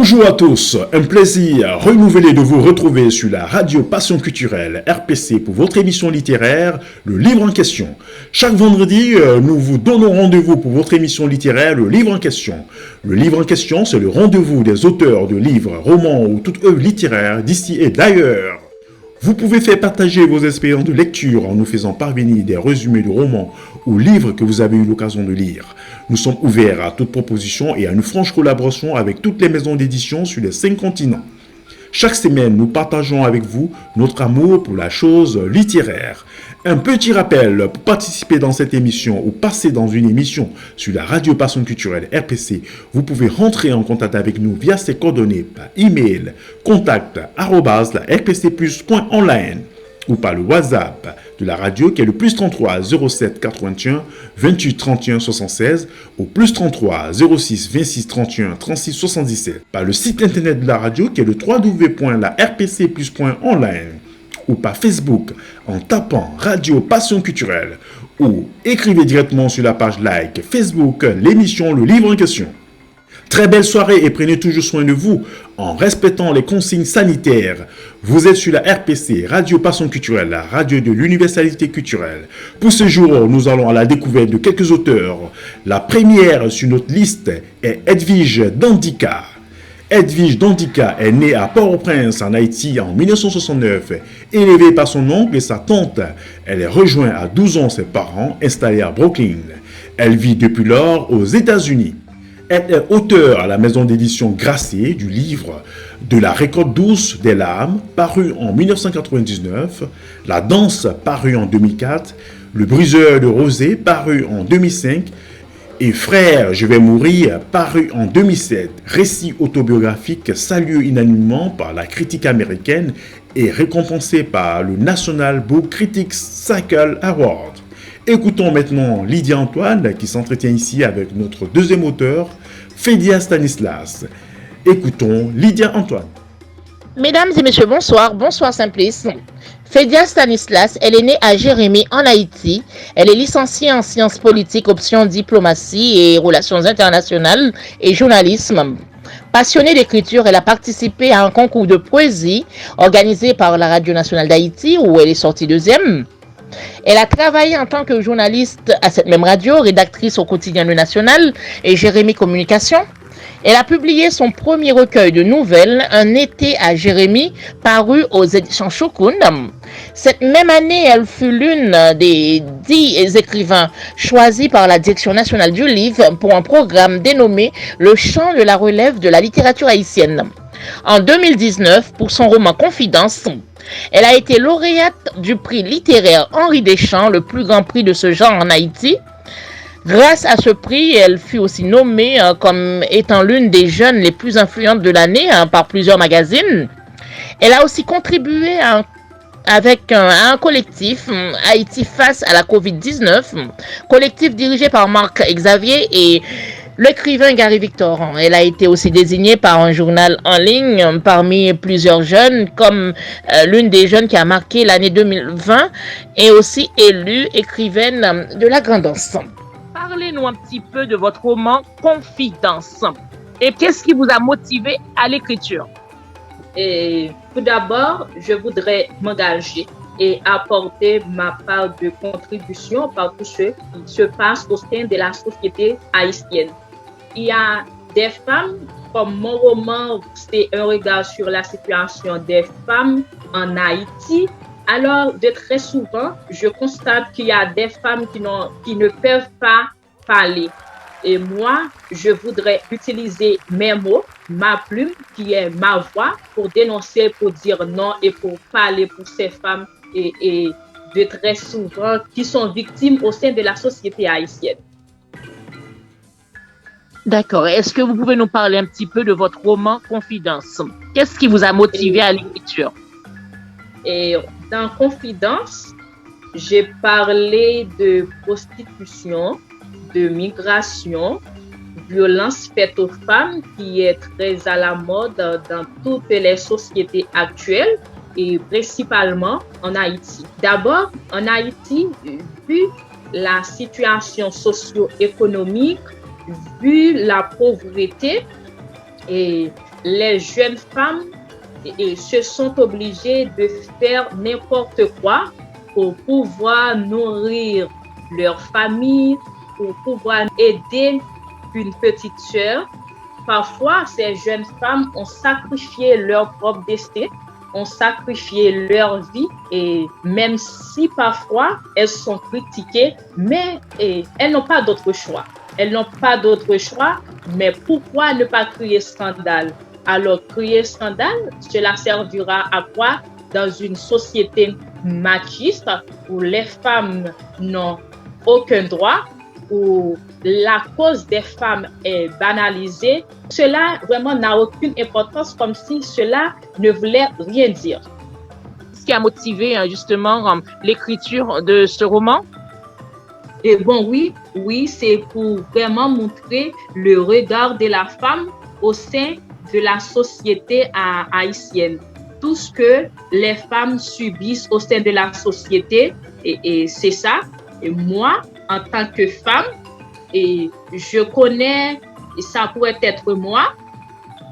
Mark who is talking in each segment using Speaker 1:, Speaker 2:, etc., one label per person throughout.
Speaker 1: Bonjour à tous, un plaisir renouvelé de vous retrouver sur la radio Passion Culturelle RPC pour votre émission littéraire, Le Livre en Question. Chaque vendredi, nous vous donnons rendez-vous pour votre émission littéraire, Le Livre en Question. Le Livre en Question, c'est le rendez-vous des auteurs de livres, romans ou toute œuvre littéraire d'ici et d'ailleurs. Vous pouvez faire partager vos expériences de lecture en nous faisant parvenir des résumés de romans ou livres que vous avez eu l'occasion de lire. Nous sommes ouverts à toute proposition et à une franche collaboration avec toutes les maisons d'édition sur les 5 continents. Chaque semaine, nous partageons avec vous notre amour pour la chose littéraire. Un petit rappel, pour participer dans cette émission ou passer dans une émission sur la radio Passion Culturelle RPC, vous pouvez rentrer en contact avec nous via ces coordonnées par email contact@rpcplus.online ou par le WhatsApp de la radio qui est le plus 33 07 81 28 31 76 ou plus 33 06 26 31 36 77, par le site internet de la radio qui est le www.larpcplus.online ou par Facebook en tapant Radio Passion Culturelle ou écrivez directement sur la page like Facebook l'émission Le Livre en Question. Très belle soirée et prenez toujours soin de vous en respectant les consignes sanitaires. Vous êtes sur la RPC, Radio Passion Culturelle, la radio de l'universalité culturelle. Pour ce jour, nous allons à la découverte de quelques auteurs. La première sur notre liste est Edwige Dandika. Edwige Dandika est née à Port-au-Prince en Haïti en 1969. Élevée par son oncle et sa tante, elle est rejointe à 12 ans ses parents installés à Brooklyn. Elle vit depuis lors aux États-Unis. Elle est auteure à la maison d'édition Grasset du livre De la récolte douce des larmes, paru en 1999, La danse, paru en 2004, Le briseur de rosée, paru en 2005, et Frère, je vais mourir, paru en 2007, récit autobiographique salué unanimement par la critique américaine et récompensé par le National Book Critics Circle Award. Écoutons maintenant Lydia Antoine qui s'entretient ici avec notre deuxième auteur, Fédia Stanislas. Écoutons Lydia Antoine.
Speaker 2: Mesdames et messieurs, bonsoir. Bonsoir Simplice. Fédia Stanislas, elle est née à Jérémie en Haïti. Elle est licenciée en sciences politiques, option diplomatie et relations internationales et journalisme. Passionnée d'écriture, elle a participé à un concours de poésie organisé par la Radio Nationale d'Haïti où elle est sortie deuxième. Elle a travaillé en tant que journaliste à cette même radio, rédactrice au quotidien Le National et Jérémie Communication. Elle a publié son premier recueil de nouvelles, Un été à Jérémie, paru aux éditions Choukoun. Cette même année, elle fut l'une des 10 écrivains choisis par la Direction nationale du livre pour un programme dénommé Le chant de la relève de la littérature haïtienne. En 2019, pour son roman Confidence, elle a été lauréate du prix littéraire Henri Deschamps, le plus grand prix de ce genre en Haïti. Grâce à ce prix, elle fut aussi nommée comme étant l'une des jeunes les plus influentes de l'année par plusieurs magazines. Elle a aussi contribué avec un collectif, Haïti face à la COVID-19, collectif dirigé par Marc Xavier et l'écrivain Gary Victor. Elle a été aussi désignée par un journal en ligne parmi plusieurs jeunes comme l'une des jeunes qui a marqué l'année 2020 et aussi élue écrivaine de la Grandance. Parlez-nous un petit peu de votre roman Confidence et qu'est-ce qui vous a motivé à l'écriture?
Speaker 3: Et tout d'abord, je voudrais m'engager et apporter ma part de contribution par tout ce qui se passe au sein de la société haïtienne. Il y a des femmes, comme mon roman, c'est un regard sur la situation des femmes en Haïti. Alors, de très souvent, je constate qu'il y a des femmes qui ne peuvent pas parler. Et moi, je voudrais utiliser mes mots, ma plume, qui est ma voix, pour dénoncer, pour dire non et pour parler pour ces femmes et de très souvent qui sont victimes au sein de la société haïtienne.
Speaker 2: D'accord. Est-ce que vous pouvez nous parler un petit peu de votre roman Confidence? Qu'est-ce qui vous a motivé à l'écriture?
Speaker 3: Et dans Confidence, j'ai parlé de prostitution, de migration, violence faite aux femmes qui est très à la mode dans toutes les sociétés actuelles et principalement en Haïti. D'abord, en Haïti, vu la situation socio-économique, vu la pauvreté, et les jeunes femmes se sont obligées de faire n'importe quoi pour pouvoir nourrir leur famille, pour pouvoir aider une petite sœur. Parfois, ces jeunes femmes ont sacrifié leur propre destin, ont sacrifié leur vie, et même si parfois elles sont critiquées, mais elles n'ont pas d'autre choix. Elles n'ont pas d'autre choix, mais pourquoi ne pas crier scandale? Alors, crier scandale, cela servira à quoi? Dans une société machiste où les femmes n'ont aucun droit, où la cause des femmes est banalisée, cela vraiment n'a aucune importance, comme si cela ne voulait rien dire.
Speaker 2: Ce qui a motivé justement l'écriture de ce roman?
Speaker 3: Et bon, oui, c'est pour vraiment montrer le regard de la femme au sein de la société haïtienne. Tout ce que les femmes subissent au sein de la société, et c'est ça. Et moi, en tant que femme, et je connais, et ça pourrait être moi,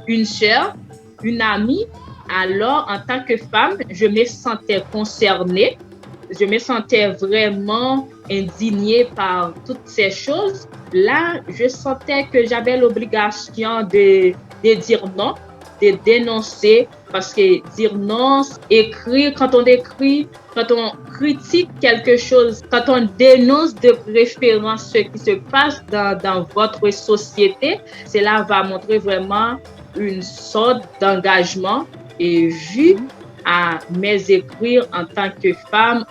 Speaker 3: une sœur, une amie. Alors, en tant que femme, je me sentais concernée, je me sentais vraiment indignée par toutes ces choses. Là, je sentais que j'avais l'obligation de dire non, de dénoncer, parce que dire non, écrire, quand on écrit, quand on critique quelque chose, quand on dénonce de préférence ce qui se passe dans votre société, cela va montrer vraiment une sorte d'engagement. Et vu à mes écrits en tant que femme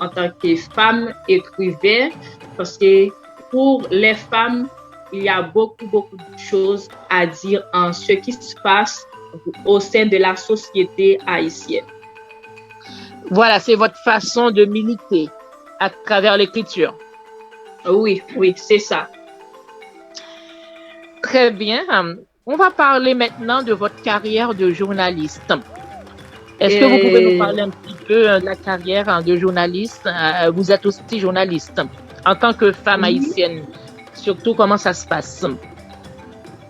Speaker 3: écrivaine, parce que pour les femmes, il y a beaucoup de choses à dire en ce qui se passe au sein de la société haïtienne.
Speaker 2: Voilà, c'est votre façon de militer à travers l'écriture.
Speaker 3: Oui, c'est ça.
Speaker 2: Très bien. On va parler maintenant de votre carrière de journaliste. Est-ce que vous pouvez nous parler un petit peu de la carrière de journaliste? Vous êtes aussi journaliste en tant que femme haïtienne. Surtout, comment ça se passe?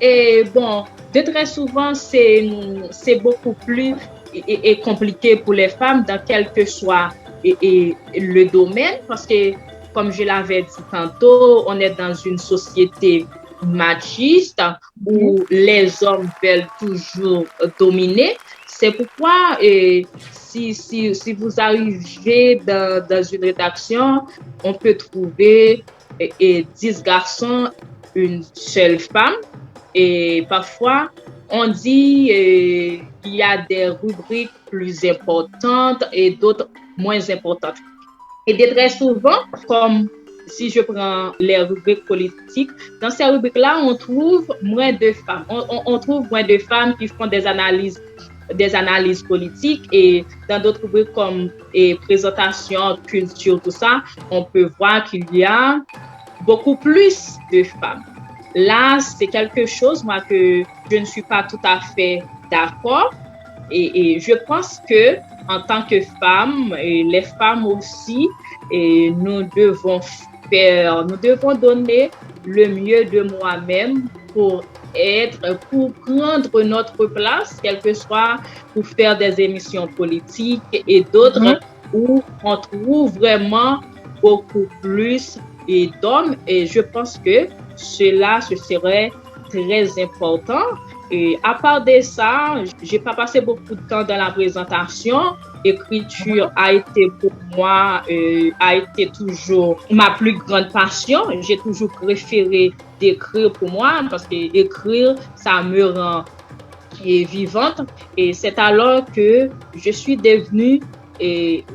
Speaker 3: Et bon, de très souvent, c'est beaucoup plus compliqué pour les femmes dans quel que soit le domaine, parce que, comme je l'avais dit tantôt, on est dans une société machiste où les hommes veulent toujours dominer. C'est pourquoi si vous arrivez dans une rédaction, on peut trouver 10 garçons, une seule femme. Et parfois, on dit qu'il y a des rubriques plus importantes et d'autres moins importantes. Et très souvent, comme si je prends les rubriques politiques, dans ces rubriques-là, on trouve moins de femmes. On trouve moins de femmes qui font des analyses politiques, et dans d'autres rubriques comme présentation, culture, tout ça, on peut voir qu'il y a beaucoup plus de femmes. Là, c'est quelque chose, moi, que je ne suis pas tout à fait d'accord. Et je pense que en tant que femmes, et les femmes aussi, nous devons donner le mieux de moi-même pour prendre notre place, quel que soit, pour faire des émissions politiques et d'autres où on trouve vraiment beaucoup plus d'hommes. Et je pense que ce serait très important. Et à part de ça, j'ai pas passé beaucoup de temps dans la présentation. L'écriture a été pour moi, a été toujours ma plus grande passion. J'ai toujours préféré d'écrire pour moi, parce que écrire, ça me rend vivante. Et c'est alors que je suis devenue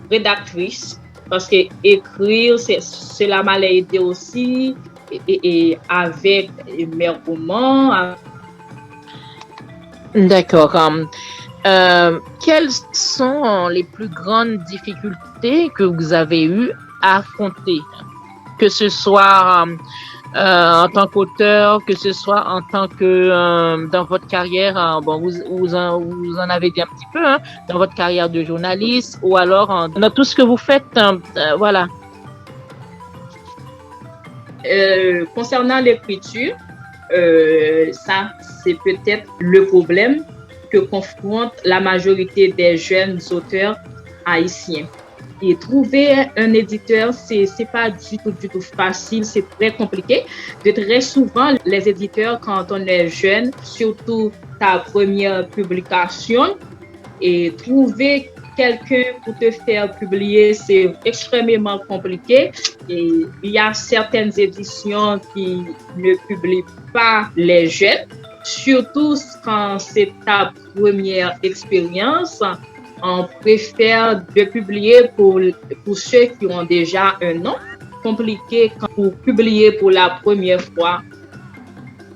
Speaker 3: rédactrice, parce que écrire, cela m'a aidé aussi, et avec mes romans.
Speaker 2: D'accord. Quelles sont les plus grandes difficultés que vous avez eues à affronter, que ce soit en tant qu'auteur, que ce soit en tant que dans votre carrière, bon, vous en avez dit un petit peu, dans votre carrière de journaliste, ou alors dans tout ce que vous faites, voilà.
Speaker 3: Concernant l'écriture, ça, c'est peut-être le problème. que confrontent la majorité des jeunes auteurs haïtiens. Et trouver un éditeur, c'est pas du tout facile, c'est très compliqué. De très souvent, les éditeurs, quand on est jeune, surtout ta première publication, et trouver quelqu'un pour te faire publier, c'est extrêmement compliqué. Et il y a certaines éditions qui ne publient pas les jeunes, surtout quand c'est ta première expérience. On préfère de publier pour ceux qui ont déjà un nom. Compliqué pour publier pour la première fois.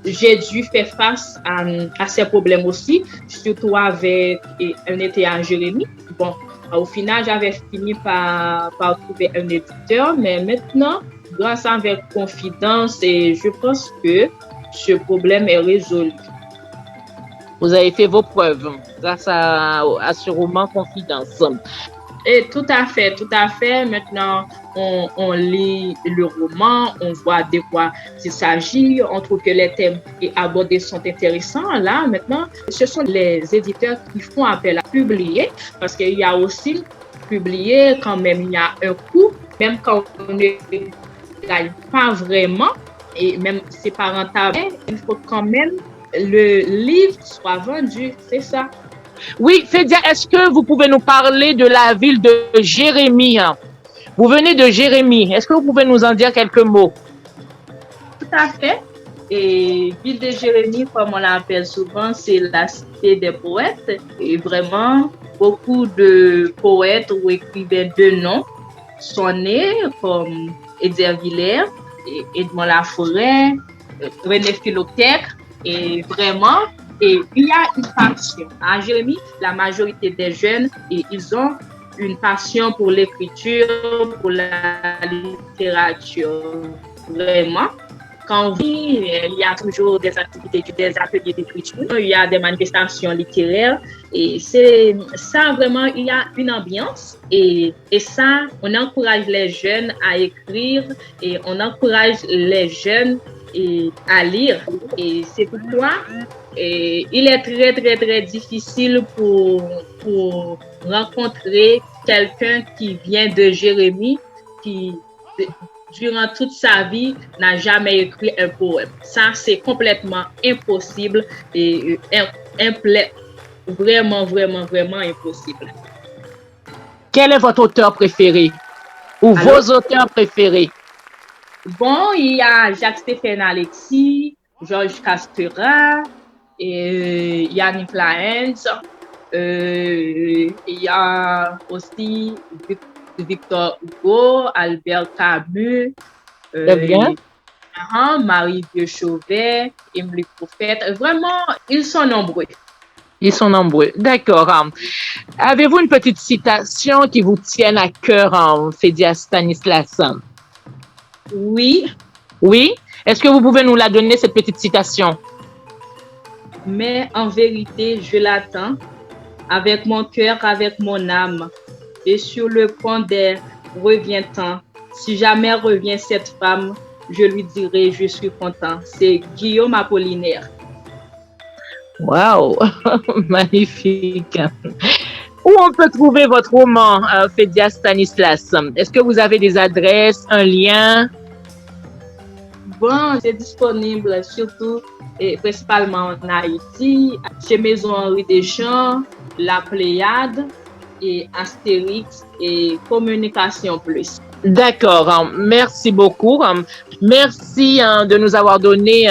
Speaker 3: J'ai dû faire face à ces problèmes aussi, surtout avec un été à Jérémie. Bon, au final, j'avais fini par trouver un éditeur, mais maintenant, grâce à Avec Confidence, et je pense que ce problème est résolu.
Speaker 2: Vous avez fait vos preuves grâce à ce roman Confidence.
Speaker 3: Et tout à fait. Maintenant, on lit le roman, on voit de quoi il s'agit, on trouve que les thèmes abordés sont intéressants. Là, maintenant, ce sont les éditeurs qui font appel à publier, parce qu'il y a aussi publier quand même, il y a un coût, même quand on ne gagne pas vraiment, et même si c'est pas rentable, il faut quand même le livre soit vendu, c'est ça.
Speaker 2: Oui, Fédia, est-ce que vous pouvez nous parler de la ville de Jérémie? Vous venez de Jérémie. Est-ce que vous pouvez nous en dire quelques mots?
Speaker 3: Tout à fait. Et ville de Jérémie, comme on l'appelle souvent, c'est la cité des poètes. Et vraiment, beaucoup de poètes ou écrivains de nom sont nés, comme Edgar Villers, Edmond Laforêt, René Philotech. Et vraiment, et il y a une passion. À Jérémie, la majorité des jeunes, ils ont une passion pour l'écriture, pour la littérature. Vraiment. Quand on vit, il y a toujours des activités, des ateliers d'écriture, il y a des manifestations littéraires. Et c'est ça, vraiment, il y a une ambiance. Et ça, on encourage les jeunes à écrire et on encourage les jeunes à lire. Et c'est pourquoi il est très difficile pour rencontrer quelqu'un qui vient de Jérémie, qui durant toute sa vie n'a jamais écrit un poème. Ça, c'est complètement impossible et vraiment impossible.
Speaker 2: Quel est votre auteur préféré ou vos auteurs préférés?
Speaker 3: Bon, il y a Jacques-Stéphane Alexis, Georges Castera, et Yannick Laens, il y a aussi Victor Hugo, Albert Camus, Marie de Chauvet, Émilie Prophète. Vraiment, ils sont nombreux.
Speaker 2: D'accord. Avez-vous une petite citation qui vous tienne à cœur, Fédia Stanislas?
Speaker 3: Oui.
Speaker 2: Oui? Est-ce que vous pouvez nous la donner, cette petite citation?
Speaker 3: Mais en vérité, je l'attends avec mon cœur, avec mon âme. Et sur le pont d'air revient-en. Si jamais revient cette femme, je lui dirai je suis content. C'est Guillaume Apollinaire.
Speaker 2: Wow! Magnifique! Où on peut trouver votre roman, Fédia Stanislas? Est-ce que vous avez des adresses, un lien?
Speaker 3: Bon, c'est disponible surtout et principalement en Haïti, chez Maison Henri Deschamps, La Pléiade et Astérix et Communication Plus.
Speaker 2: D'accord, merci beaucoup. Merci de nous avoir donné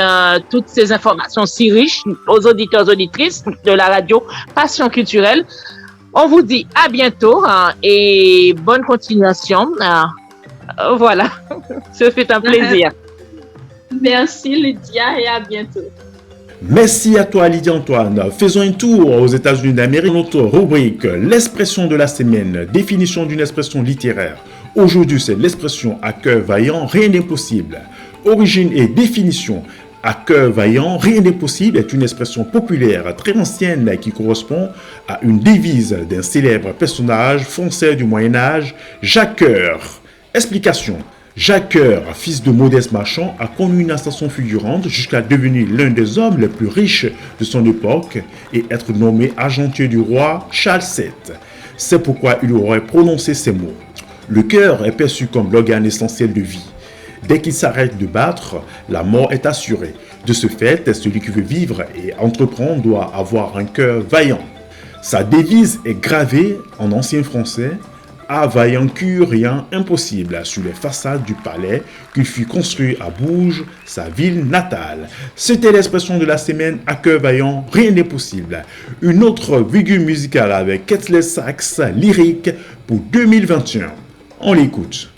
Speaker 2: toutes ces informations si riches aux auditeurs, auditrices de la radio Passion Culturelle. On vous dit à bientôt et bonne continuation. Voilà, ce fut un plaisir.
Speaker 3: Merci Lydia et à bientôt.
Speaker 1: Merci à toi Lydia Antoine. Faisons un tour aux États-Unis d'Amérique. Notre rubrique l'expression de la semaine, définition d'une expression littéraire. Aujourd'hui, c'est l'expression à cœur vaillant, rien n'est possible. Origine et définition. À cœur vaillant, rien n'est possible est une expression populaire très ancienne qui correspond à une devise d'un célèbre personnage français du Moyen-Âge, Jacques Coeur. Explication. Jacques Coeur, fils de modeste marchand, a connu une ascension fulgurante jusqu'à devenir l'un des hommes les plus riches de son époque et être nommé argentier du roi Charles VII. C'est pourquoi il aurait prononcé ces mots. Le cœur est perçu comme l'organe essentiel de vie. Dès qu'il s'arrête de battre, la mort est assurée. De ce fait, celui qui veut vivre et entreprendre doit avoir un cœur vaillant. Sa devise est gravée en ancien français « À vaillant rien impossible » sur les façades du palais qu'il fut construit à Bourges, sa ville natale. C'était l'expression de la semaine « À cœur vaillant, rien n'est possible ». Une autre virgule musicale avec Ketley Sax lyrique pour 2021. On l'écoute.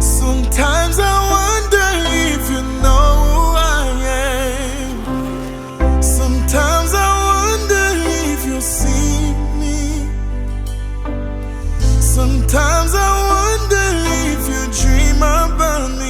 Speaker 4: Sometimes I wonder if you know who I am. Sometimes I wonder if you see me. Sometimes I wonder if you dream about me.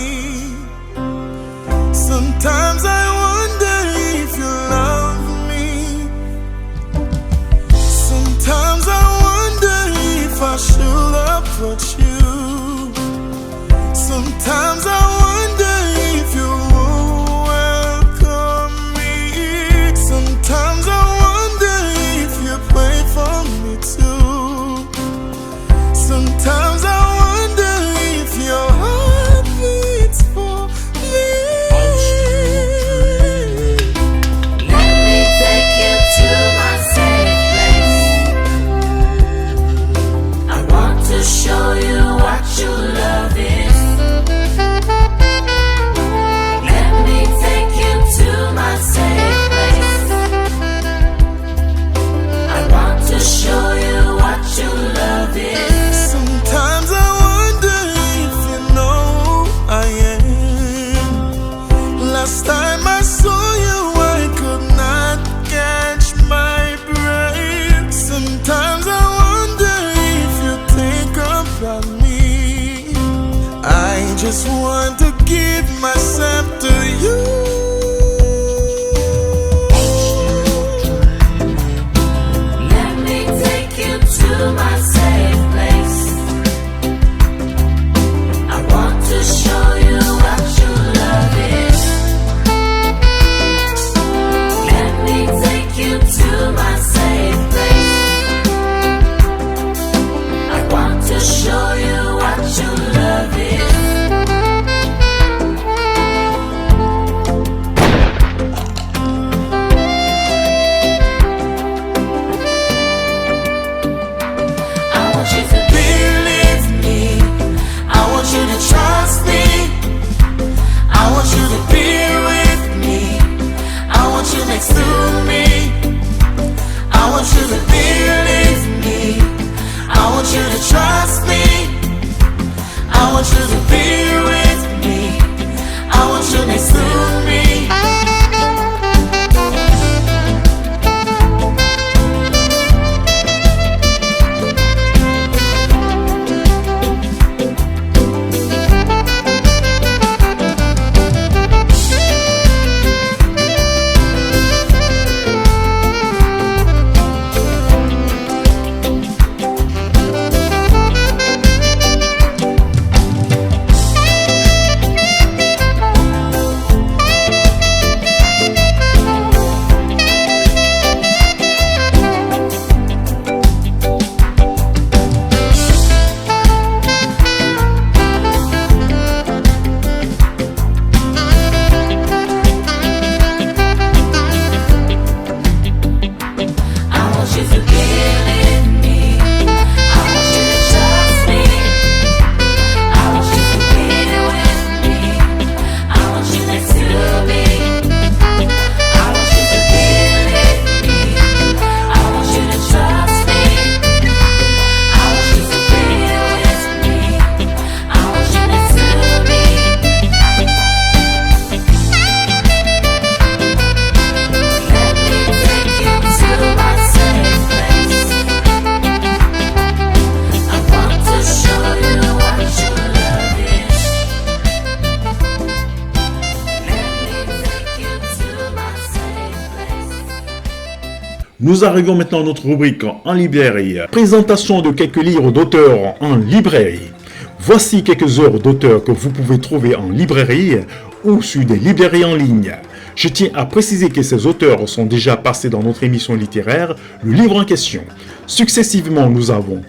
Speaker 1: Nous arrivons maintenant à notre rubrique en librairie. Présentation de quelques livres d'auteurs en librairie. Voici quelques œuvres d'auteurs que vous pouvez trouver en librairie ou sur des librairies en ligne. Je tiens à préciser que ces auteurs sont déjà passés dans notre émission littéraire, le livre en question. Successivement, nous avons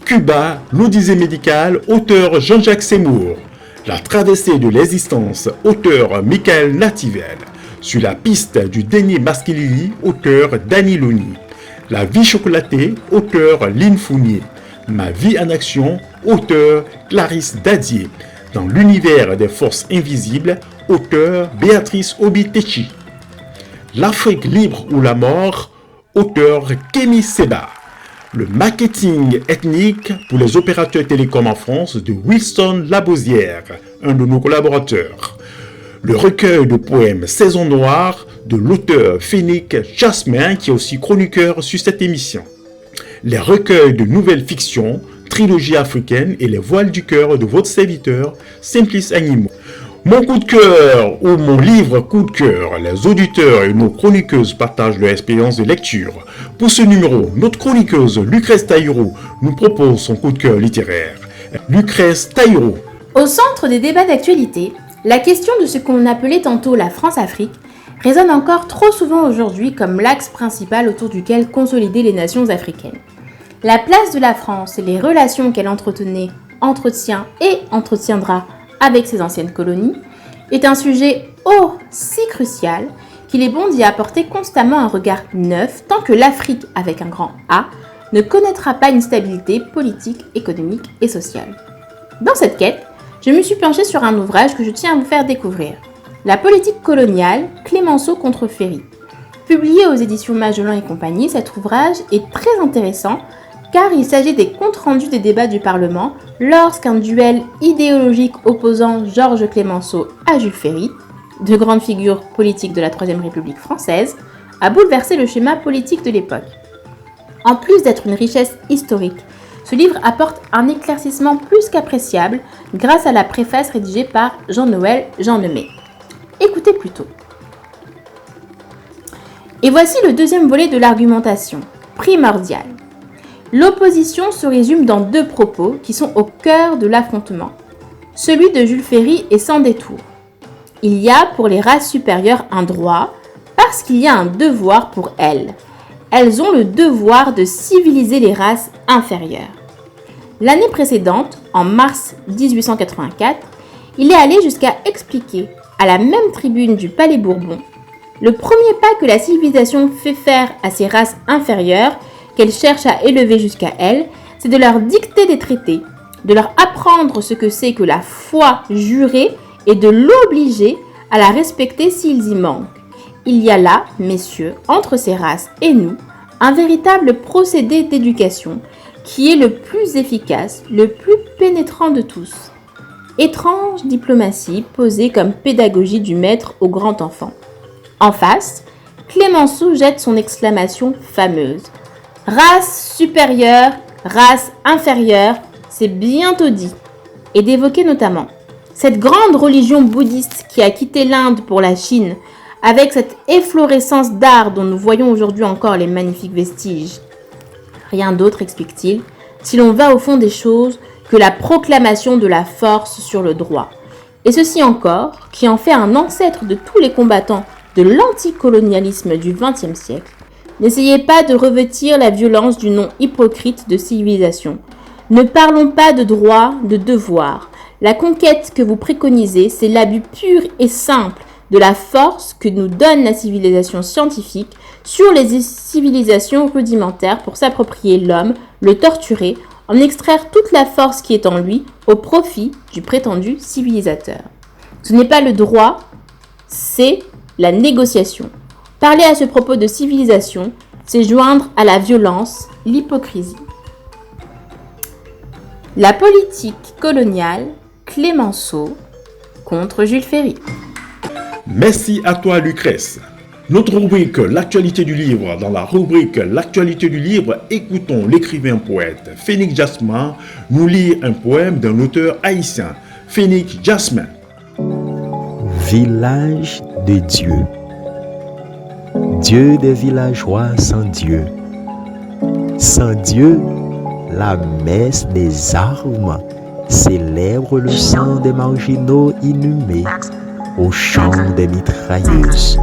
Speaker 1: Cuba, l'Odyssée médicale, auteur Jean-Jacques Seymour. La traversée de l'existence, auteur Michael Nativel. Sur la piste du dernier Basquelili, auteur Danny Loni. La vie chocolatée, auteur Lynn Fournier. Ma vie en action, auteur Clarisse Dadier. Dans l'univers des forces invisibles, auteur Béatrice Obi-Techi. L'Afrique libre ou la mort, auteur Kémy Seba. Le marketing ethnique pour les opérateurs télécoms en France de Wilson Labosière, un de nos collaborateurs. Le recueil de poèmes Saison Noire de l'auteur Phénix Jasmin, qui est aussi chroniqueur sur cette émission. Les recueils de nouvelles fictions, trilogie africaine et les voiles du cœur de votre serviteur Simplice Animaux. Mon coup de cœur ou mon livre coup de cœur, les auditeurs et nos chroniqueuses partagent leur expérience de lecture. Pour ce numéro, notre chroniqueuse Lucrèce Taïro nous propose son coup de cœur littéraire. Lucrèce Taïro.
Speaker 5: Au centre des débats d'actualité, la question de ce qu'on appelait tantôt la France-Afrique résonne encore trop souvent aujourd'hui comme l'axe principal autour duquel consolider les nations africaines. La place de la France et les relations qu'elle entretenait, entretient et entretiendra avec ses anciennes colonies est un sujet si crucial qu'il est bon d'y apporter constamment un regard neuf tant que l'Afrique, avec un grand A, ne connaîtra pas une stabilité politique, économique et sociale. Dans cette quête, je me suis penchée sur un ouvrage que je tiens à vous faire découvrir. La politique coloniale, Clémenceau contre Ferry. Publié aux éditions Magellan et compagnie, cet ouvrage est très intéressant car il s'agit des comptes rendus des débats du Parlement lorsqu'un duel idéologique opposant Georges Clémenceau à Jules Ferry, deux grandes figures politiques de la Troisième République française, a bouleversé le schéma politique de l'époque. En plus d'être une richesse historique, ce livre apporte un éclaircissement plus qu'appréciable grâce à la préface rédigée par Jean-Noël Jeannemey. Écoutez plutôt. Et voici le deuxième volet de l'argumentation, primordial. L'opposition se résume dans deux propos qui sont au cœur de l'affrontement. Celui de Jules Ferry est sans détour. Il y a pour les races supérieures un droit parce qu'il y a un devoir pour elles. Elles ont le devoir de civiliser les races inférieures. L'année précédente, en mars 1884, il est allé jusqu'à expliquer, à la même tribune du Palais Bourbon, le premier pas que la civilisation fait faire à ces races inférieures qu'elle cherche à élever jusqu'à elle, c'est de leur dicter des traités, de leur apprendre ce que c'est que la foi jurée et de l'obliger à la respecter s'ils y manquent. Il y a là, messieurs, entre ces races et nous, un véritable procédé d'éducation qui est le plus efficace, le plus pénétrant de tous. Étrange diplomatie posée comme pédagogie du maître au grand enfant. En face, Clémenceau jette son exclamation fameuse. Race supérieure, race inférieure, c'est bientôt dit. Et d'évoquer notamment cette grande religion bouddhiste qui a quitté l'Inde pour la Chine, avec cette efflorescence d'art dont nous voyons aujourd'hui encore les magnifiques vestiges. Rien d'autre, explique-t-il, si l'on va au fond des choses, que la proclamation de la force sur le droit. Et ceci encore, qui en fait un ancêtre de tous les combattants de l'anticolonialisme du XXe siècle. N'essayez pas de revêtir la violence du nom hypocrite de civilisation. Ne parlons pas de droit, de devoir. La conquête que vous préconisez, c'est l'abus pur et simple de la force que nous donne la civilisation scientifique sur les civilisations rudimentaires pour s'approprier l'homme, le torturer, en extraire toute la force qui est en lui au profit du prétendu civilisateur. Ce n'est pas le droit, c'est la négociation. Parler à ce propos de civilisation, c'est joindre à la violence l'hypocrisie. La politique coloniale, Clémenceau contre Jules Ferry.
Speaker 1: Merci à toi Lucrèce. Notre rubrique L'actualité du livre. Dans la rubrique L'actualité du livre, écoutons l'écrivain poète Phénix Jasmin nous lire un poème d'un auteur haïtien, Phénix Jasmin.
Speaker 6: Village de Dieu. Dieu des villageois sans Dieu. Sans Dieu, la messe des armes célèbre le sang des marginaux inhumés au chant des mitrailleuses.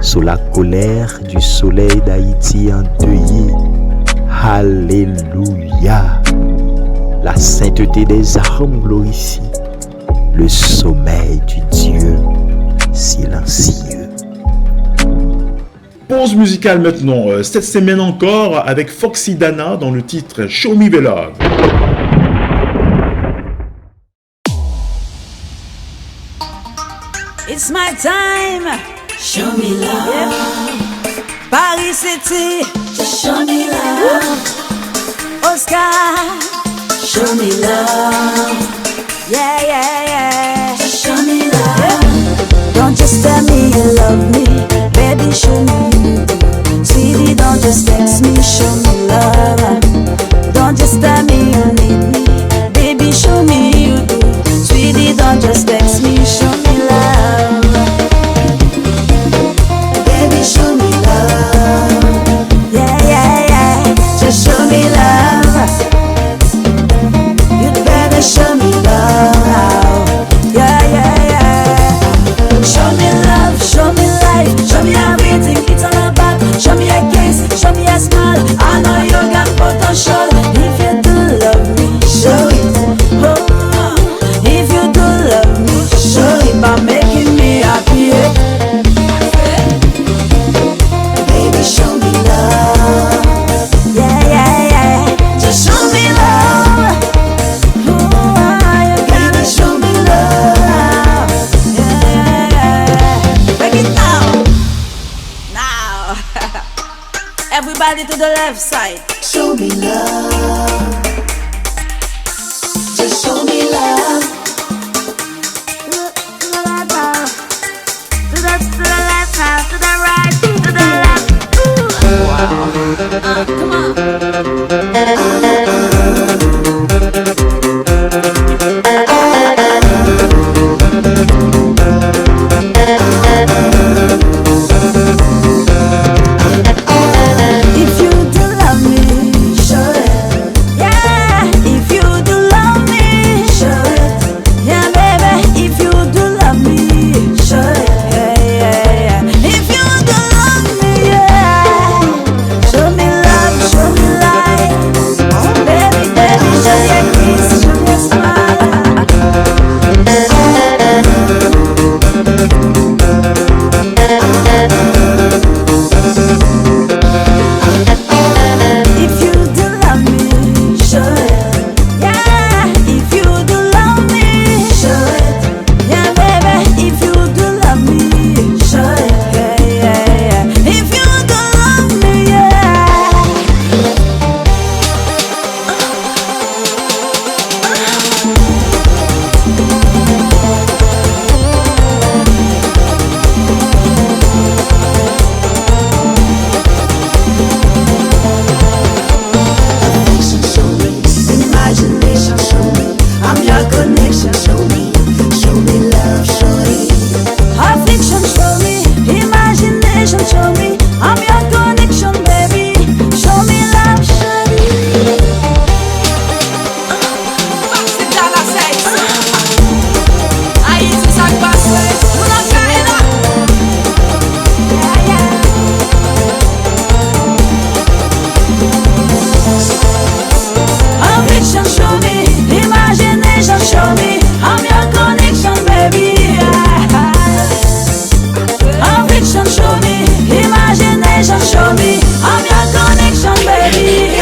Speaker 6: Sous la colère du soleil d'Haïti endeuillé, Alléluia! La sainteté des armes glorifie le sommeil du Dieu silencieux.
Speaker 1: Pause musicale maintenant, cette semaine encore avec Foxy Dana dans le titre Show Me the Love.
Speaker 7: It's my time. Show me love. Yeah. Paris City. Just show me love. Oscar. Show me love. Yeah, yeah, yeah. Just show me love. Yeah. Don't just tell me you love me. Baby, show me. Sweetie, don't just text me. Show me love. Don't just tell me you need me. Baby, show me you do. Sweetie, don't just text me. Show me love. Show me love, yeah, yeah, yeah. Just show me love. You'd better show me love, yeah, yeah, yeah. Show me love, show me life, show me everything it's all about. Show me a kiss, show me a smile. I know you got potential. If you do love me, show it. Oh, if you do love me, show it by making me happy. Show me love, yeah, yeah, yeah. Just show me love. Ooh, you gotta show me love, yeah, yeah, yeah. Break it down now. Everybody to the left side. Show me love. Just show me love. To the left now. To the left now. To the right. To the left. Come on. If you do love me, show it. Yeah. If you do love me, show it. Yeah, baby. If you do love me, show it. Yeah, yeah, yeah. If you do love me, yeah. Show me love, show me light. Baby, baby, show me a kiss, show me a smile. If you do love me, show it. Yeah, if you do love me, show it. Yeah, baby, if you do love me, show it. Yeah, yeah, yeah. If you do love me, yeah. Affection, show me. Imagination, show me. I'm your connection, show me. Show me love, show me. Affection, show me. Imagination, show me. I'm your connection, baby. Show me love, show me. Foxy Dana says, Haïti, ça passe. Vous n'en savez pas. Yeah, yeah. Affection, show me. Imagination, show me. I'm your connection, baby. Affection, show me. Imagination, show me. I'm your connection, baby.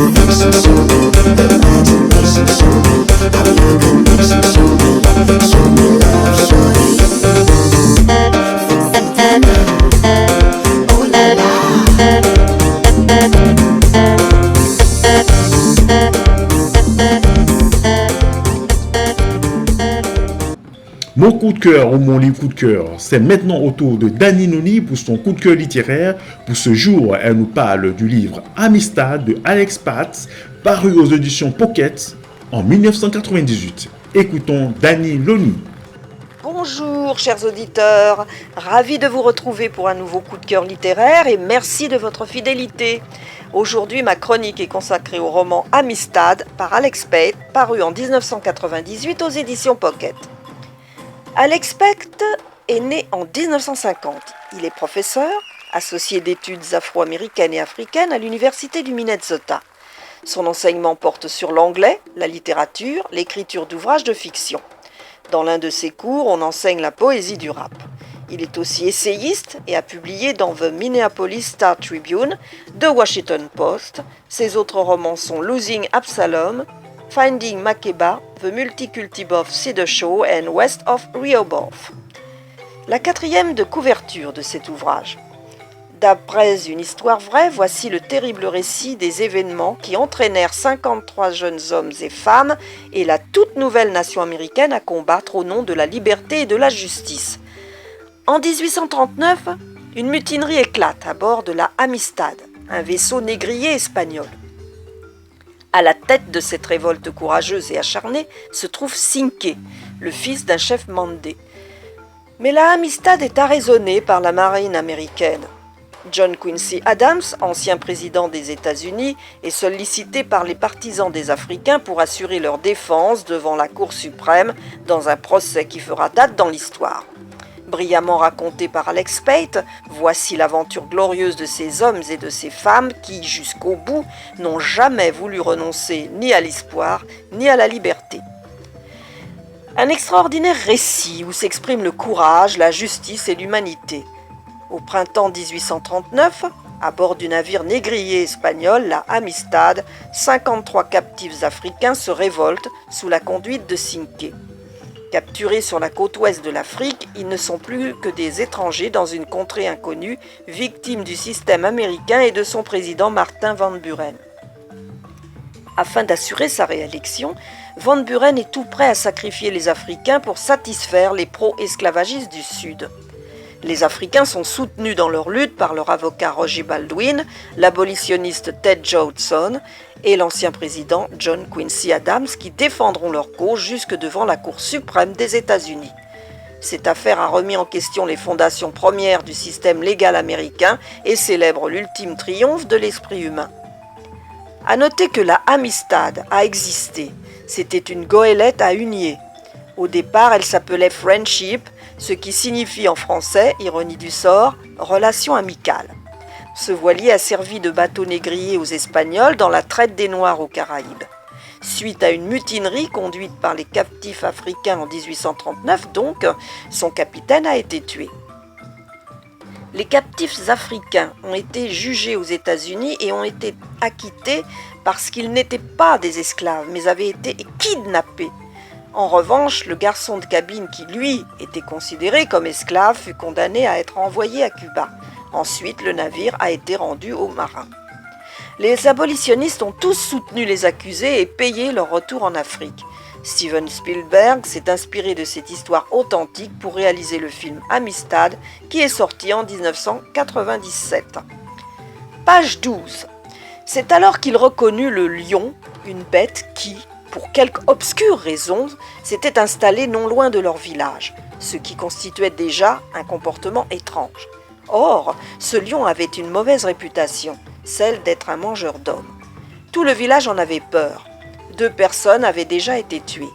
Speaker 7: Affection, show me. Imagination, show me. I'm your connection, show me. Show me love, show me. Oh la la.
Speaker 1: Mon coup de cœur ou mon livre coup de cœur, c'est maintenant au tour de Dani Noni pour son coup de cœur littéraire. Pour ce jour, elle nous parle du livre Amistad de Alex Pats, paru aux éditions Pocket en 1998. Écoutons Dani Loni.
Speaker 8: Bonjour chers auditeurs, ravi de vous retrouver pour un nouveau coup de cœur littéraire et merci de votre fidélité. Aujourd'hui, ma chronique est consacrée au roman Amistad par Alex Pate, paru en 1998 aux éditions Pocket. Alex Pate est né en 1950. Il est professeur, associé d'études afro-américaines et africaines à l'université du Minnesota. Son enseignement porte sur l'anglais, la littérature, l'écriture d'ouvrages de fiction. Dans l'un de ses cours, on enseigne la poésie du rap. Il est aussi essayiste et a publié dans The Minneapolis Star Tribune, The Washington Post. Ses autres romans sont Losing Absalom, Finding Makeba, The Multiculti of Cedar Show and West of Rehoboth. La quatrième de couverture de cet ouvrage. D'après une histoire vraie, voici le terrible récit des événements qui entraînèrent 53 jeunes hommes et femmes et la toute nouvelle nation américaine à combattre au nom de la liberté et de la justice. En 1839, une mutinerie éclate à bord de la Amistad, un vaisseau négrier espagnol. À la tête de cette révolte courageuse et acharnée se trouve Cinque, le fils d'un chef mandé. Mais la Amistad est arraisonnée par la marine américaine. John Quincy Adams, ancien président des États-Unis, est sollicité par les partisans des Africains pour assurer leur défense devant la Cour suprême dans un procès qui fera date dans l'histoire. Brillamment raconté par Alex Pate, voici l'aventure glorieuse de ces hommes et de ces femmes qui, jusqu'au bout, n'ont jamais voulu renoncer ni à l'espoir ni à la liberté. Un extraordinaire récit où s'expriment le courage, la justice et l'humanité. Au printemps 1839, à bord du navire négrier espagnol, la Amistad, 53 captifs africains se révoltent sous la conduite de Cinque. Capturés sur la côte ouest de l'Afrique, ils ne sont plus que des étrangers dans une contrée inconnue, victimes du système américain et de son président Martin Van Buren. Afin d'assurer sa réélection, Van Buren est tout prêt à sacrifier les Africains pour satisfaire les pro-esclavagistes du Sud. Les Africains sont soutenus dans leur lutte par leur avocat Roger Baldwin, l'abolitionniste Ted Johnson et l'ancien président John Quincy Adams qui défendront leur cause jusque devant la Cour suprême des États-Unis. Cette affaire a remis en question les fondations premières du système légal américain et célèbre l'ultime triomphe de l'esprit humain. À noter que la Amistad a existé. C'était une goélette à huniers. Au départ, elle s'appelait Friendship, ce qui signifie en français, ironie du sort, relation amicale. Ce voilier a servi de bateau négrier aux Espagnols dans la traite des Noirs aux Caraïbes. Suite à une mutinerie conduite par les captifs africains en 1839, donc, son capitaine a été tué. Les captifs africains ont été jugés aux États-Unis et ont été acquittés parce qu'ils n'étaient pas des esclaves, mais avaient été kidnappés. En revanche, le garçon de cabine qui, lui, était considéré comme esclave fut condamné à être envoyé à Cuba. Ensuite, le navire a été rendu aux marins. Les abolitionnistes ont tous soutenu les accusés et payé leur retour en Afrique. Steven Spielberg s'est inspiré de cette histoire authentique pour réaliser le film Amistad, qui est sorti en 1997. Page 12. C'est alors qu'il reconnut le lion, une bête qui, pour quelque obscure raison, s'était installée non loin de leur village, ce qui constituait déjà un comportement étrange. Or, ce lion avait une mauvaise réputation, celle d'être un mangeur d'hommes. Tout le village en avait peur. 2 personnes avaient déjà été tuées,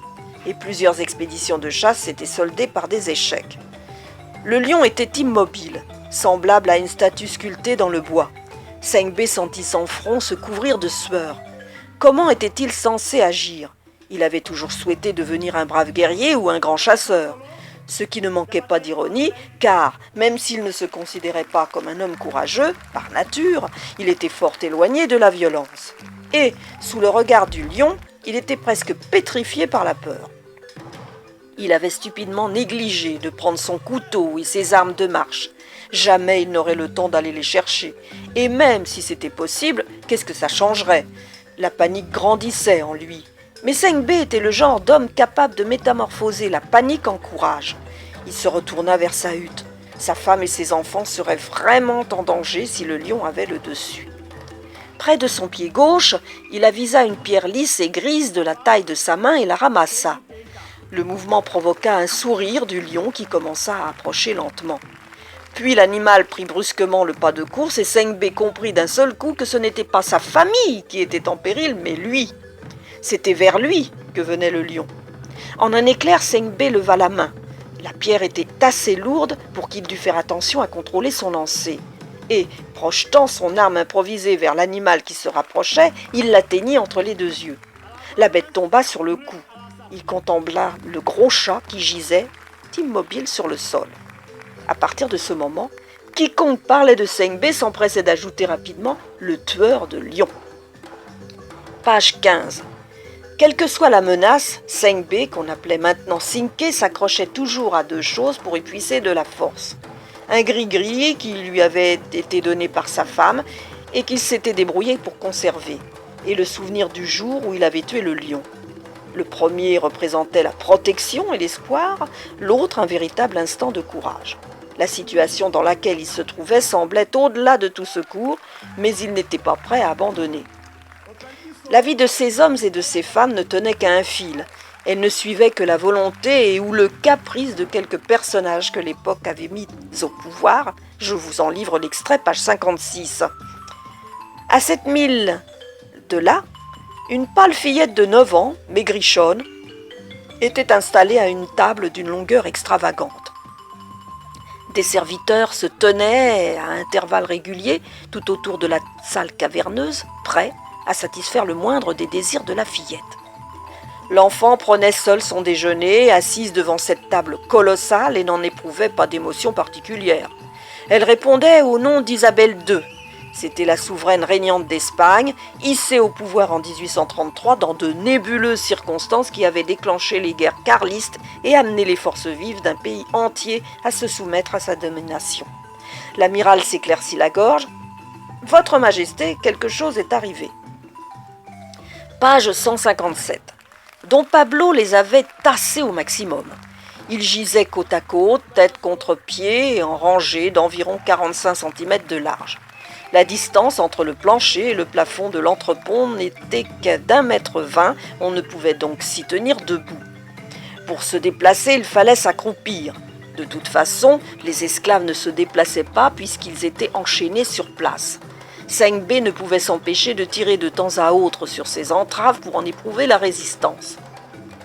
Speaker 8: et plusieurs expéditions de chasse s'étaient soldées par des échecs. Le lion était immobile, semblable à une statue sculptée dans le bois. Cinque sentit son front se couvrir de sueur. Comment était-il censé agir ? Il avait toujours souhaité devenir un brave guerrier ou un grand chasseur. Ce qui ne manquait pas d'ironie, car, même s'il ne se considérait pas comme un homme courageux, par nature, il était fort éloigné de la violence. Et, sous le regard du lion, il était presque pétrifié par la peur. Il avait stupidement négligé de prendre son couteau et ses armes de marche. Jamais il n'aurait le temps d'aller les chercher. Et même si c'était possible, qu'est-ce que ça changerait ? La panique grandissait en lui. Mais Cinque était le genre d'homme capable de métamorphoser la panique en courage. Il se retourna vers sa hutte. Sa femme et ses enfants seraient vraiment en danger si le lion avait le dessus. Près de son pied gauche, il avisa une pierre lisse et grise de la taille de sa main et la ramassa. Le mouvement provoqua un sourire du lion qui commença à approcher lentement. Puis l'animal prit brusquement le pas de course et Sengbe comprit d'un seul coup que ce n'était pas sa famille qui était en péril, mais lui. C'était vers lui que venait le lion. En un éclair, Sengbe leva la main. La pierre était assez lourde pour qu'il dût faire attention à contrôler son lancer. Et, projetant son arme improvisée vers l'animal qui se rapprochait, il l'atteignit entre les deux yeux. La bête tomba sur le cou. Il contempla le gros chat qui gisait, immobile sur le sol. À partir de ce moment, quiconque parlait de Sengbe s'empressait d'ajouter rapidement « le tueur de lions ». Page 15. Quelle que soit la menace, Sengbe, qu'on appelait maintenant Sinke, s'accrochait toujours à deux choses pour y puiser de la force. Un gris-gris qui lui avait été donné par sa femme et qu'il s'était débrouillé pour conserver, et le souvenir du jour où il avait tué le lion. Le premier représentait la protection et l'espoir, l'autre un véritable instant de courage. La situation dans laquelle il se trouvait semblait au-delà de tout secours, mais il n'était pas prêt à abandonner. La vie de ces hommes et de ces femmes ne tenait qu'à un fil. Elle ne suivait que la volonté et ou le caprice de quelques personnages que l'époque avait mis au pouvoir. Je vous en livre l'extrait, page 56. À 7000 de là, une pâle fillette de 9 ans, maigrichonne, était installée à une table d'une longueur extravagante. Des serviteurs se tenaient à intervalles réguliers tout autour de la salle caverneuse, prêts à satisfaire le moindre des désirs de la fillette. L'enfant prenait seul son déjeuner, assise devant cette table colossale et n'en éprouvait pas d'émotion particulière. Elle répondait au nom d'Isabelle II. C'était la souveraine régnante d'Espagne, hissée au pouvoir en 1833 dans de nébuleuses circonstances qui avaient déclenché les guerres carlistes et amené les forces vives d'un pays entier à se soumettre à sa domination. L'amiral s'éclaircit la gorge. « Votre Majesté, quelque chose est arrivé. » Page 157. Don Pablo les avait tassés au maximum. Ils gisaient côte à côte, tête contre pied et en rangée d'environ 45 cm de large. La distance entre le plancher et le plafond de l'entrepont n'était que d'1,20 m, on ne pouvait donc s'y tenir debout. Pour se déplacer, il fallait s'accroupir. De toute façon, les esclaves ne se déplaçaient pas puisqu'ils étaient enchaînés sur place. Sengbe ne pouvait s'empêcher de tirer de temps à autre sur ses entraves pour en éprouver la résistance.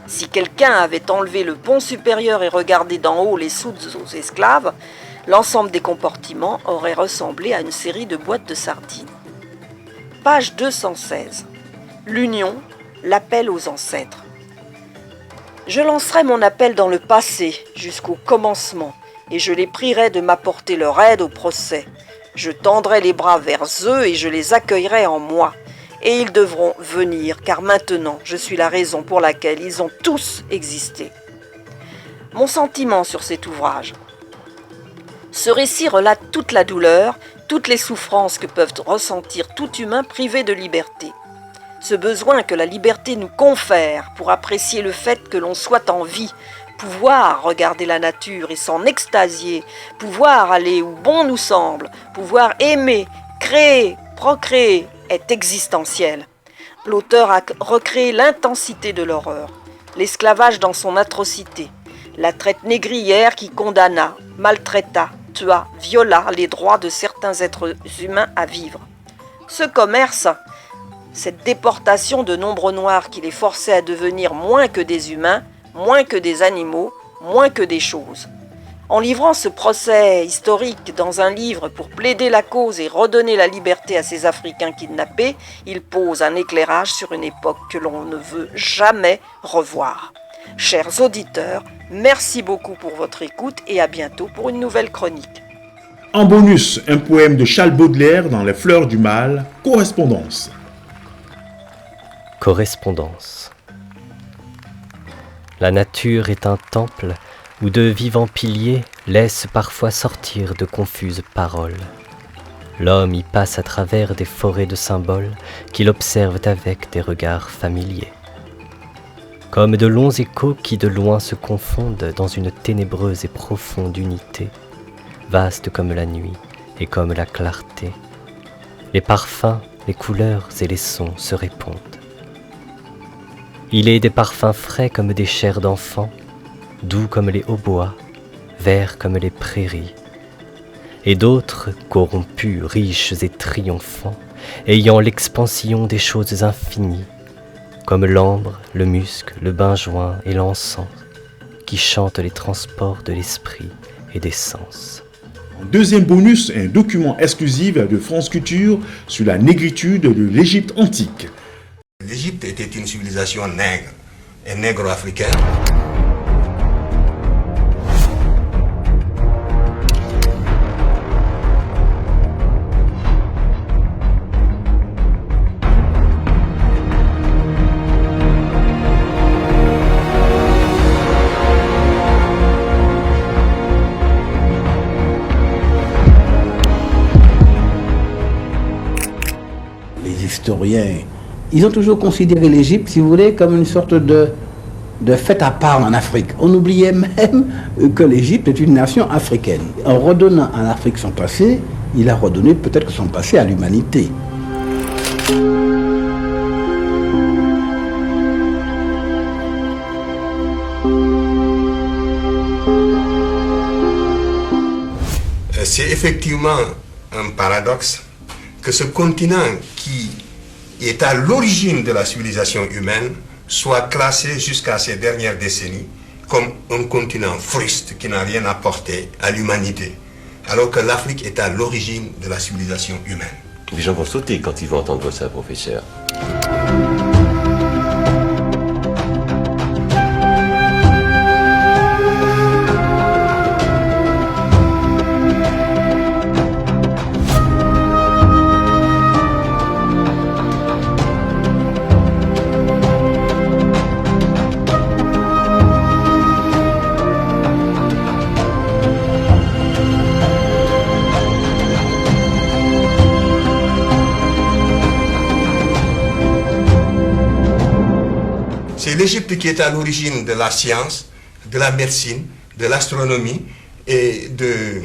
Speaker 8: Si quelqu'un avait enlevé le pont supérieur et regardé d'en haut les soutes aux esclaves, l'ensemble des compartiments aurait ressemblé à une série de boîtes de sardines. Page 216. L'union, l'appel aux ancêtres. Je lancerai mon appel dans le passé jusqu'au commencement, et je les prierai de m'apporter leur aide au procès. Je tendrai les bras vers eux et je les accueillerai en moi. Et ils devront venir, car maintenant je suis la raison pour laquelle ils ont tous existé. Mon sentiment sur cet ouvrage. Ce récit relate toute la douleur, toutes les souffrances que peuvent ressentir tout humain privé de liberté. Ce besoin que la liberté nous confère pour apprécier le fait que l'on soit en vie, pouvoir regarder la nature et s'en extasier, pouvoir aller où bon nous semble, pouvoir aimer, créer, procréer, est existentiel. L'auteur a recréé l'intensité de l'horreur, l'esclavage dans son atrocité, la traite négrière qui condamna, maltraita, tua, viola les droits de certains êtres humains à vivre. Ce commerce, cette déportation de nombreux noirs qui les forçait à devenir moins que des humains, moins que des animaux, moins que des choses. En livrant ce procès historique dans un livre pour plaider la cause et redonner la liberté à ces Africains kidnappés, il pose un éclairage sur une époque que l'on ne veut jamais revoir. Chers auditeurs, merci beaucoup pour votre écoute et à bientôt pour une nouvelle chronique.
Speaker 1: En bonus, un poème de Charles Baudelaire dans Les Fleurs du Mal, correspondance.
Speaker 9: Correspondance. La nature est un temple où de vivants piliers laissent parfois sortir de confuses paroles. L'homme y passe à travers des forêts de symboles qu'il observe avec des regards familiers. Comme de longs échos qui de loin se confondent dans une ténébreuse et profonde unité, vaste comme la nuit et comme la clarté. Les parfums, les couleurs et les sons se répondent. Il est des parfums frais comme des chairs d'enfants, doux comme les hautbois, verts comme les prairies, et d'autres, corrompus, riches et triomphants, ayant l'expansion des choses infinies, comme l'ambre, le musc, le benjoin et l'encens, qui chantent les transports de l'esprit et des sens.
Speaker 1: En deuxième bonus, un document exclusif de France Culture sur la négritude de l'Égypte antique.
Speaker 10: L'Égypte était une civilisation nègre et négro-africaine.
Speaker 11: Historiens, ils ont toujours considéré l'Égypte, si vous voulez, comme une sorte de fait à part en Afrique. On oubliait même que l'Égypte est une nation africaine. En redonnant à l'Afrique son passé, il a redonné peut-être son passé à l'humanité.
Speaker 10: C'est effectivement un paradoxe que ce continent qui est à l'origine de la civilisation humaine soit classé jusqu'à ces dernières décennies comme un continent fruste qui n'a rien apporté à l'humanité, alors que l'Afrique est à l'origine de la civilisation humaine.
Speaker 12: Les gens vont sauter quand ils vont entendre ça, professeur.
Speaker 10: C'est l'Égypte qui est à l'origine de la science, de la médecine, de l'astronomie et de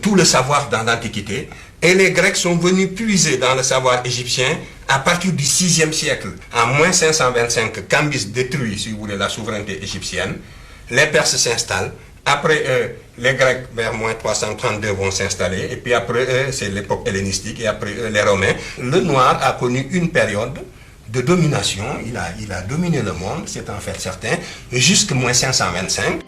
Speaker 10: tout le savoir dans l'Antiquité. Et les Grecs sont venus puiser dans le savoir égyptien à partir du 6e siècle. En moins 525, Cambyse détruit, si vous voulez, la souveraineté égyptienne. Les Perses s'installent. Après eux, les Grecs, vers moins 332, vont s'installer. Et puis après eux, c'est l'époque hellénistique. Et après eux, les Romains. Le noir a connu une période de domination. Il a dominé le monde, c'est en fait certain, jusqu'à moins 525.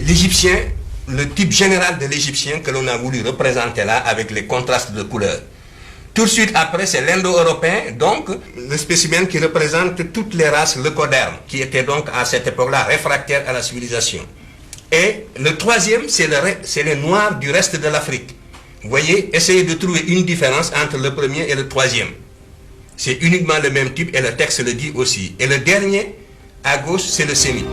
Speaker 10: L'Égyptien, le type général de l'Égyptien que l'on a voulu représenter là avec les contrastes de couleurs. Tout de suite après, c'est l'Indo-Européen, donc le spécimen qui représente toutes les races leucodermes, qui étaient donc à cette époque-là réfractaires à la civilisation. Et le troisième, c'est les Noirs du reste de l'Afrique. Vous voyez, essayez de trouver une différence entre le premier et le troisième. C'est uniquement le même type et le texte le dit aussi. Et le dernier, à gauche, c'est le sémite.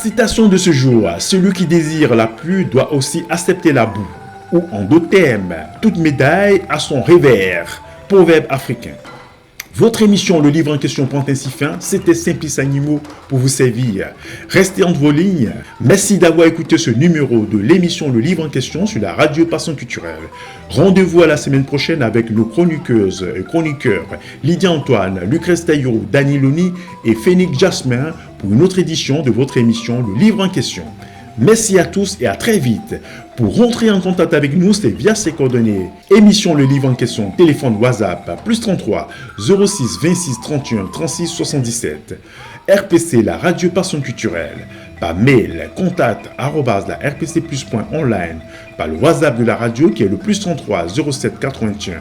Speaker 1: citation de ce jour, celui qui désire la pluie doit aussi accepter la boue. Ou en d'autres termes, toute médaille a son revers. Proverbe africain. Votre émission Le Livre en question prend ainsi fin. C'était Simplice Animaux pour vous servir. Restez entre vos lignes. Merci d'avoir écouté ce numéro de l'émission Le Livre en question sur la radio Passion Culturelle. Rendez-vous à la semaine prochaine avec nos chroniqueuses et chroniqueurs Lydia Antoine, Lucrèce Taillot, Dani Loni et Phénix Jasmin pour une autre édition de votre émission Le Livre en question. Merci à tous et à très vite. Pour rentrer en contact avec nous, c'est via ces coordonnées. Émission Le Livre en question, téléphone WhatsApp, +33 06 26 31 36 77. RPC, la radio Passion Culturelle. Par mail, contact@larpcplus.online. Par le WhatsApp de la radio qui est le +33 07 81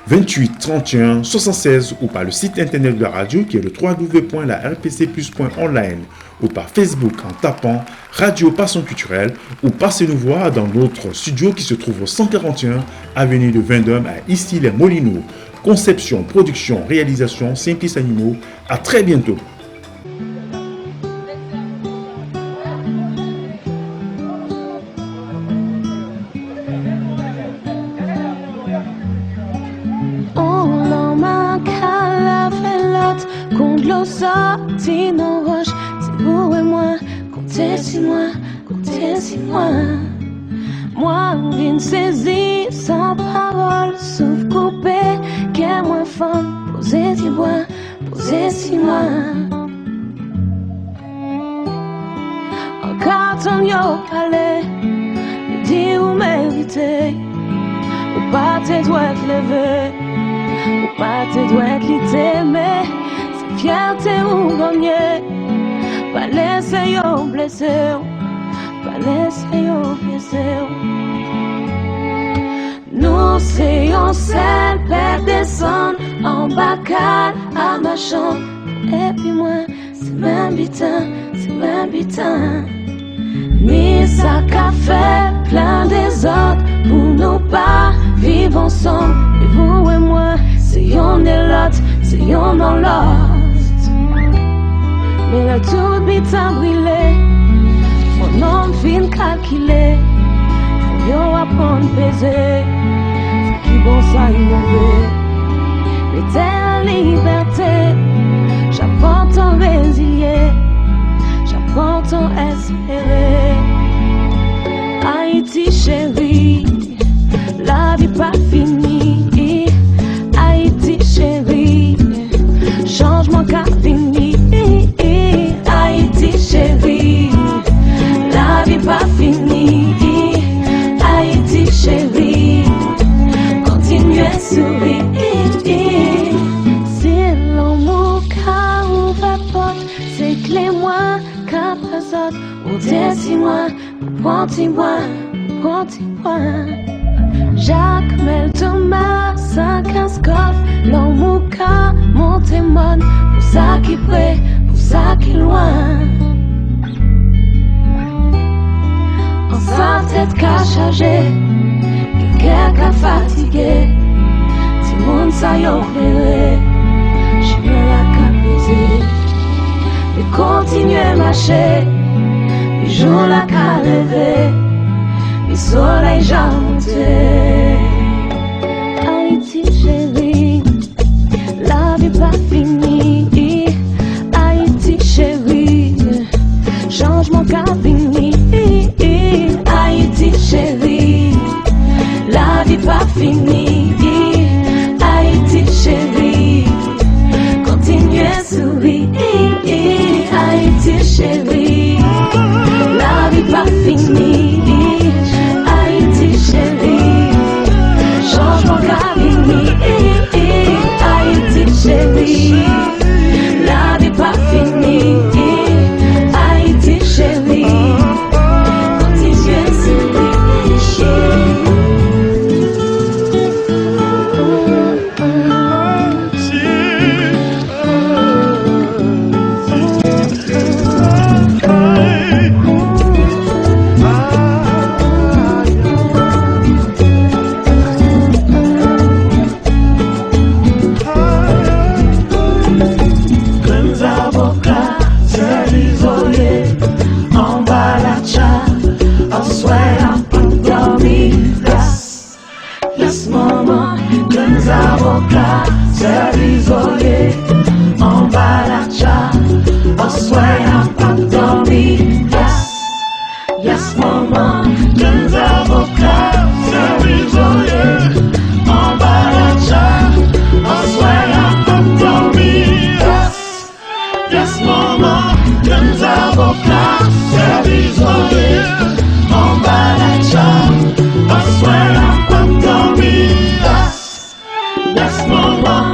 Speaker 1: 28 31 76 ou par le site internet de la radio qui est le www.larpcplus.online ou par Facebook en tapant Radio Passion Culturelle ou passez nous voir dans notre studio qui se trouve au 141 avenue de Vendôme à Issy-les-Moulineaux. Conception, production, réalisation, Simplice Animaux. À très bientôt.
Speaker 13: Sorti nos roches, c'est vous et moi, comptez si moi, comptez si moi. Moi, vine saisie, sans parole, sauf coupé, qu'est moins fun, posez si moi, posez si moi. Encore ton yo palais, me dit ou mérité, ou pas te doit te lever, ou pas te doit te mais fierté ou gagner, pas laisser yo blesser, pas laisser yo blesser. Nous c'est on seul, père descendre en bacal à ma chambre. Et puis moi, c'est même bitin, c'est même bitin. Mais ça qu'a fait plein des autres pour nous pas vivre ensemble. Et vous et moi, c'est on et l'autre, c'est on dans l'autre. Mais là tout vite a brûlé, mon nom fin calculé, faut yo apprendre baiser, qui bon ça y mauvais. Mais t'es en liberté, j'apprends ton résilier, j'apprends ton espérer. Haïti chérie, la vie pas finie. Haïti chérie, changement qu'a fini. Haïti chérie, la vie pas finie. Haïti chérie, continue à sourire. Si l'amour qu'a ouvert porte, c'est que les mois qu'a présente. Ou dis-moi, prends-moi, prends-moi. Jacques Mel Thomas, 5-15 coffres, l'amour qu'a monté mon, pour ça qui près. Ça qui loin, en sa tête qu'a chargé, quelqu'un qu'a fatigué, si monde ça y opéré, j'suis la capézée, mais continuer à marcher, les jours la qu'a levé, le soleil j'ai monté. Haïti chérie, la vie pas finie. Chérie, changement qu'a fini. Haïti chérie, la vie pas finie. Haïti chérie, continue à sourire. Haïti chérie, la vie pas finie. Haïti chérie. soir endormi. Yes, yes maman, jeunes avocats, servisoyés, en bas la chat, au soir endormi. Yes, yes maman, jeunes avocats, servisoyés, en bas la chat, au soir endormi. Yes, yes maman, jeunes avocats, servisoyés, en bas la chat, au soir endormi. Yes, yes maman.